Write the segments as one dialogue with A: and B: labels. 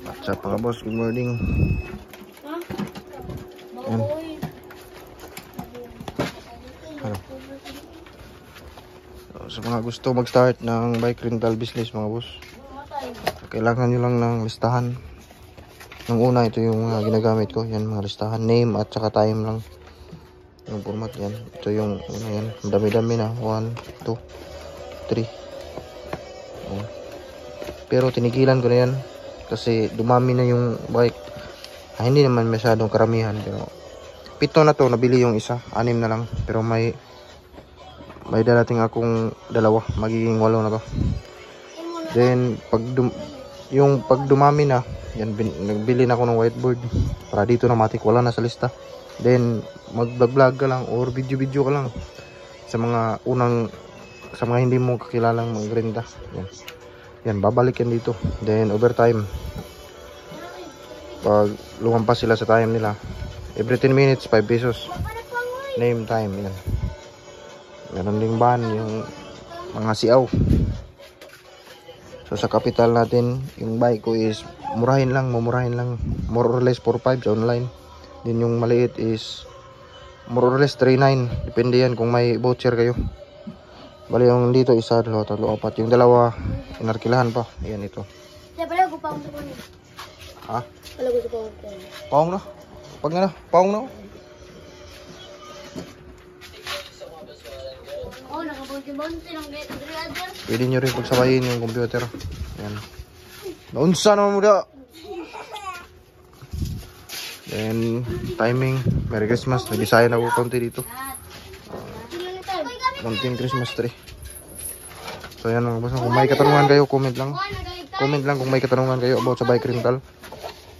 A: What's up mga boss? Good morning. Yan. Ano? So, sa mga gusto mag-start ng bike rental business mga boss, kailangan nyo lang ng listahan. Nung una, ito yung mga ginagamit ko. Yan, mga listahan, name at saka time lang yung format. Yan, ito yung una. Yan, dami-dami na. 1, 2, 3. Pero tinigilan ko na yan kasi dumami na yung bike. Hindi naman masyadong karamihan, pero 7 na to, nabili yung isa, 6 na lang. Pero may darating akong 2, magiging 8 na to. Then pag dumami na yan, nagbili na ako ng whiteboard para dito na matik, wala na sa lista. Then mag-vlog ka lang or video ka lang sa mga hindi mo kakilalang magrenta. Yan, babalik yan dito. Then overtime, pag lumampas sila sa time nila, every 10 minutes 5 pesos. Name time. Yan, meron ding ban yung mga siaw. So sa capital natin, yung bike ko is mumurahin lang, more or less 4.5 sa online. Then yung maliit is more or less 3.9, depende yan kung may voucher kayo. Bali yung dito isa, 2, 3, 4. Yung dalawa inarkilahan pa. Ayan ito. Ha? Paong na. Pag na. Paong na. Pwede nyo rin pagsabayin yung computer. Ayan. Naunsa naman mo da. Then timing. Merry Christmas. Nag-design ako konti dito. Konting Christmas tree. So yan mga boss, kung may katanungan kayo, comment lang kung may katanungan kayo about sa bike rental.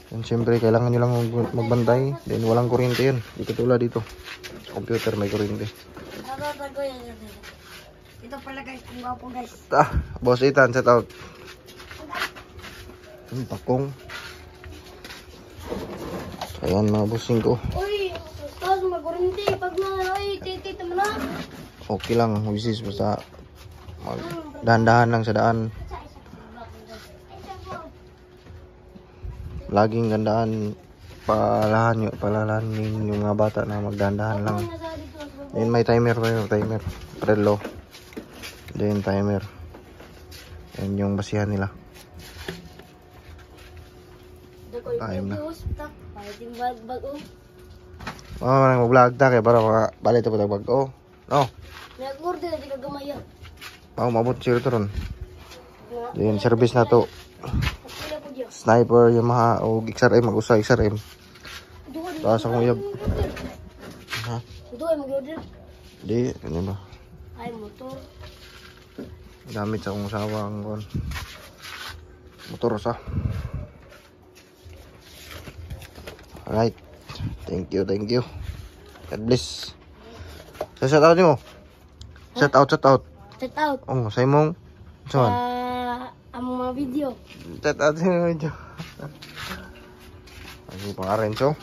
A: And siyempre kailangan nyo lang magbantay. Then walang kuryente yan, di katulad dito sa computer may kuryente.
B: Ito pala guys, kung wapo guys.
A: Boss Ethan, set out. Pakong. Ayan mga bossing ko.
B: Uy, tapos mag-kuryente. Pag titit mo na.
A: Okay lang, wisis, basta dahan-dahan lang sa daan. Laging gandaan, palalahanin yung mga bata na magdahan-dahan lang. Then may timer kayo, relo. Then timer. Yan yung basihan nila. Time na. Nang mag-vlog ta kaya para balik ito pa bago. No?
B: Nag-order di ka gamaya.
A: Mabot siya ito ron. Then service na to. Sniper, Yamaha o XRM, mag-usa XRM. Taas akong uyab. Ha?
B: Ito ay mag-order.
A: Di, ano ba?
B: Ay, motor.
A: Gamit sa akong usawa ang motor sa. Alright. Thank you. God bless. Shout out mo. Shout out.
B: Set out.
A: Oh, sa imong saan?
B: Ang mga video.
A: Shout out sa imong video. Ay, pang-arrange oh.